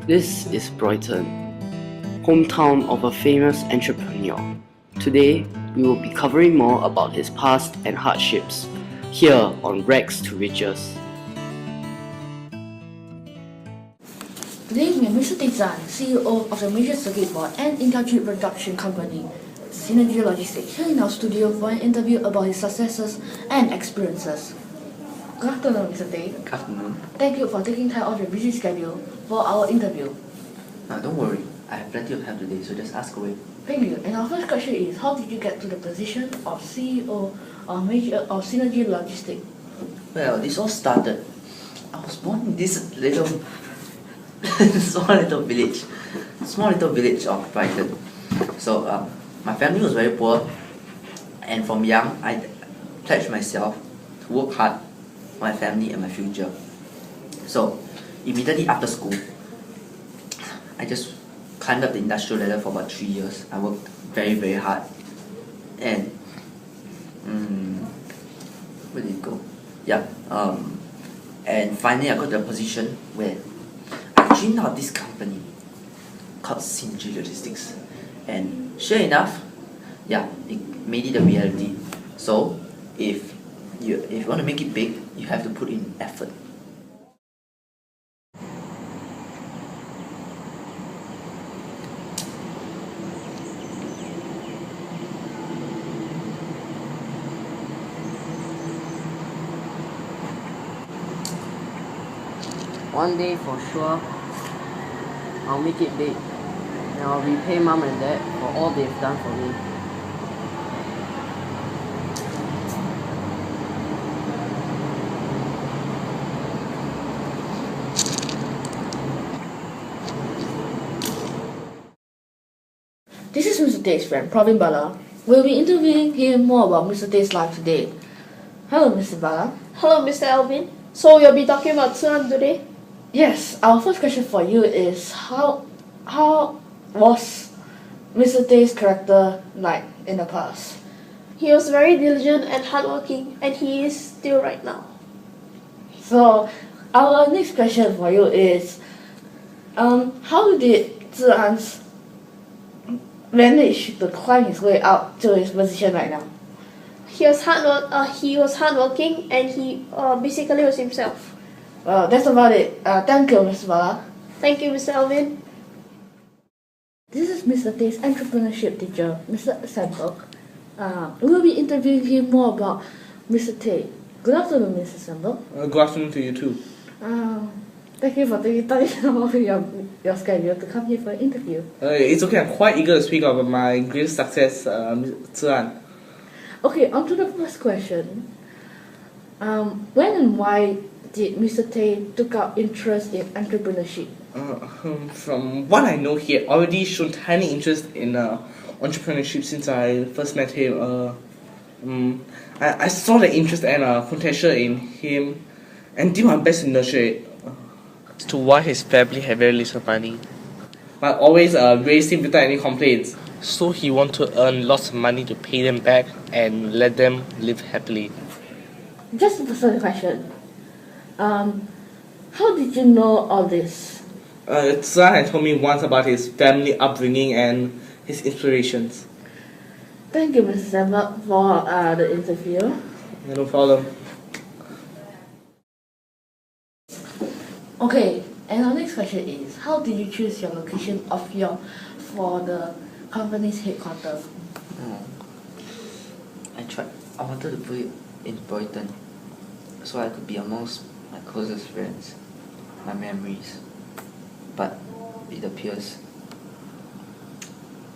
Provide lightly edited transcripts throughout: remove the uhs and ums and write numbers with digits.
This is Brighton, hometown of a famous entrepreneur. Today, we will be covering more about his past and hardships, here on Rags to Riches. Today we have Mr. Zan, CEO of the major circuit board and industry production company, Synergy Logistics, here in our studio for an interview about his successes and experiences. Good afternoon, Mr. Tay. Good afternoon. Thank you for taking time off your busy schedule for our interview. Don't worry, I have plenty of time today, so just ask away. Thank you. And our first question is, how did you get to the position of CEO of Synergy Logistics? Well, this all started. I was born in this little, small little village of Brighton. So my family was very poor, and from young I pledged myself to work hard for my family and my future. So immediately after school, I just climbed up the industrial ladder for about 3 years. I worked very, very hard, and where did it go? And finally I got to a position where I dreamed out this company called Synergy Logistics, and sure enough, it made it a reality. So if you want to make it big, you have to put in effort. One day for sure, I'll make it big, and I'll repay Mom and Dad for all they've done for me. This is Mr. Tay's friend, Pravin Bala. We'll be interviewing him more about Mr. Tay's life today. Hello, Mr. Bala. Hello, Mr. Alvin. So you'll be talking about Tsunan today? Yes, our first question for you is how was Mr. Tay's character like in the past? He was very diligent and hardworking, and he is still right now. So our next question for you is how did Zhian manage to climb his way up to his position right now? He was hardworking, and he basically was himself. Well, that's about it. Thank you, Mr. Bala. Thank you, Mr. Alvin. This is Mr. Tay's entrepreneurship teacher, Mr. Sandberg. We'll be interviewing him more about Mr. Tay. Good afternoon, Mr. Sandberg. Good afternoon to you too. Thank you for taking time off your schedule to come here for an interview. It's okay, I'm quite eager to speak about my greatest success, Zhian. Okay, on to the first question. When and why did Mr. Tay took up interest in entrepreneurship? From what I know, he had already shown tiny interest in entrepreneurship since I first met him. I saw the interest and potential in him, and did my best to nurture it. As to why his family had very little money. But always raised him without any complaints. So he wanted to earn lots of money to pay them back and let them live happily. Just a personal question. How did you know all this? Zhian had told me once about his family upbringing and his inspirations. Thank you, Mr. Sandberg, for the interview. No problem. Okay, and our next question is, how did you choose your location for the company's headquarters? I wanted to put it in Brighton, so I could be amongst my closest friends, my memories. But it appears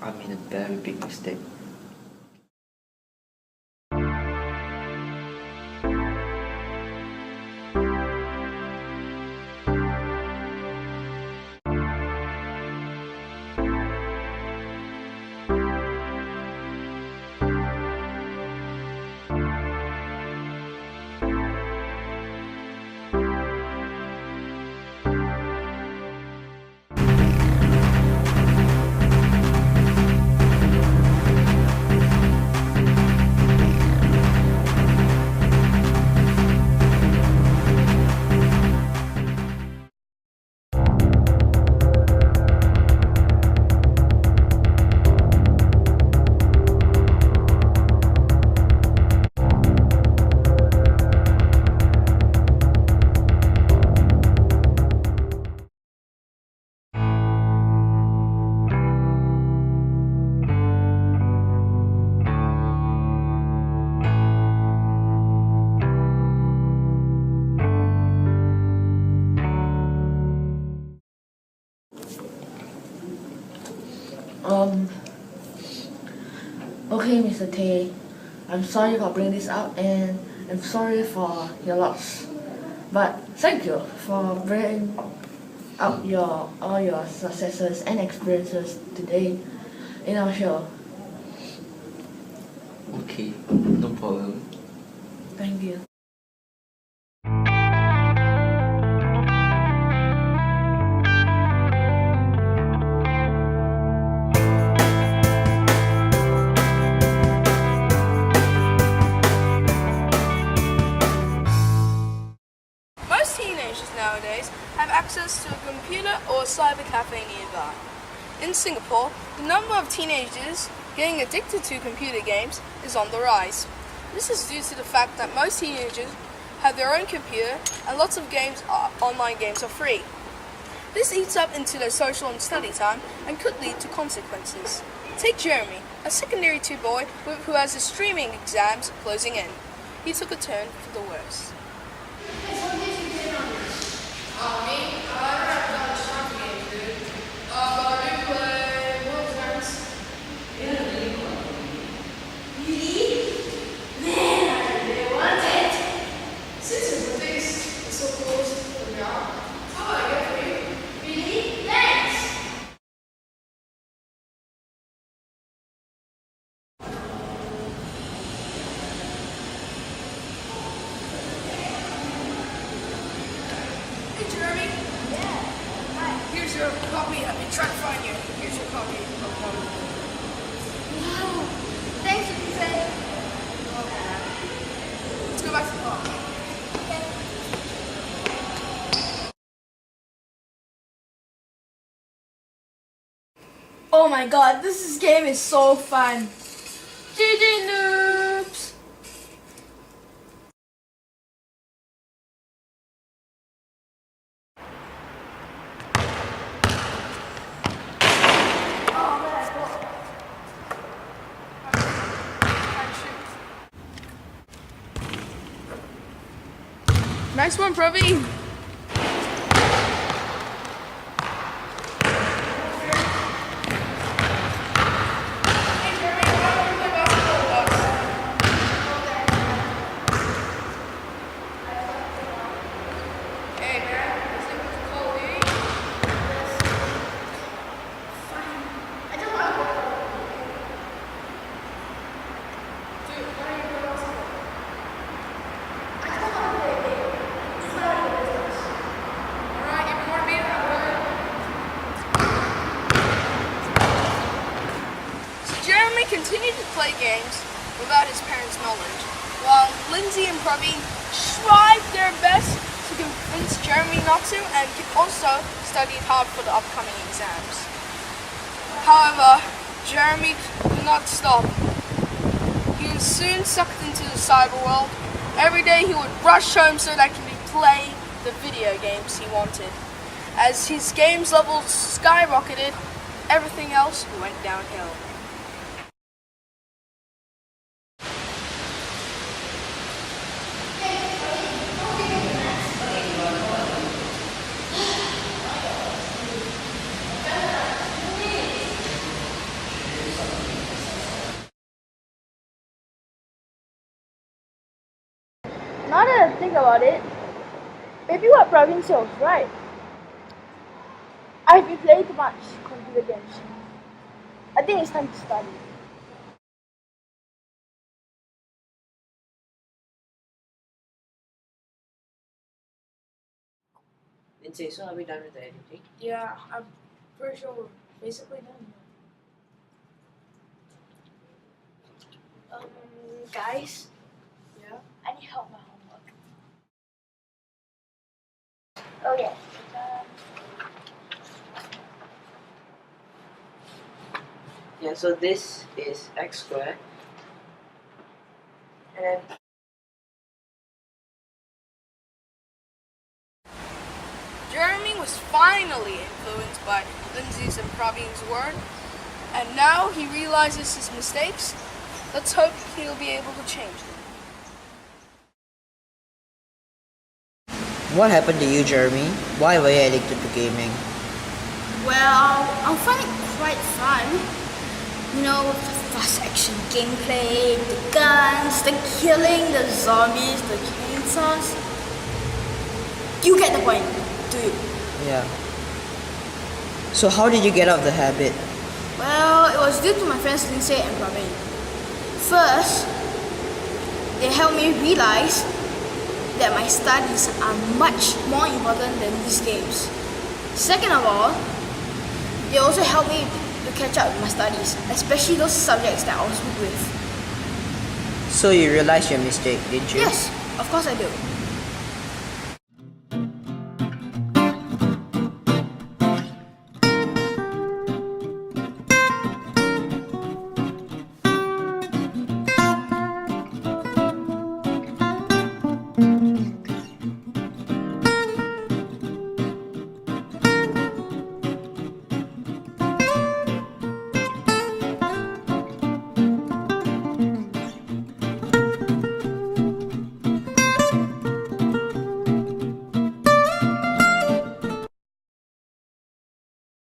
I made a very big mistake. Okay, Mr. Tay, I'm sorry for bringing this up and I'm sorry for your loss. But thank you for bringing up all your successes and experiences today in our show. Okay, no problem. Thank you. Most teenagers nowadays have access to a computer or a cyber cafe nearby. In Singapore, the number of teenagers getting addicted to computer games is on the rise. This is due to the fact that most teenagers have their own computer and lots of online games are free. This eats up into their social and study time and could lead to consequences. Take Jeremy, a secondary 2 boy who has his streaming exams closing in. He took a turn for the worse. Hey Jeremy. Yeah. Hi. Here's your copy. I've been trying to find you. Here's your copy. Wow. Thanks, Ethan. Let's go back to the car. Oh my god, this game is so fun. GG noobs! Nice one, Praveen. Jeremy continued to play games without his parents' knowledge, while Lindsay and Praveen tried their best to convince Jeremy not to and also studied hard for the upcoming exams. However, Jeremy could not stop. He was soon sucked into the cyber world. Every day he would rush home so that he could play the video games he wanted. As his games levels skyrocketed, everything else went downhill. Now that I think about it, maybe what Praveen said was right. I've been playing too much computer games. I think it's time to study. Lindsay, so are we done with the editing? Yeah, I'm pretty sure we're basically done. Guys, Yeah? I need help with my homework. Oh yeah. Yeah, so this is x squared. And then Jeremy was finally influenced by Lindsay's and Praveen's word, and now he realizes his mistakes. Let's hope he'll be able to change them. What happened to you, Jeremy? Why were you addicted to gaming? Well, I find it quite fun. You know, fast action gameplay, the guns, the killing, the zombies, the chainsaws. You get the point, do you? Yeah. So how did you get out of the habit? Well, it was due to my friends Lindsay and Praveen. First, they helped me realize that my studies are much more important than these games. Second of all, they also helped me to catch up with my studies, especially those subjects that I was weak with. So you realized your mistake, didn't you? Yes, of course I do.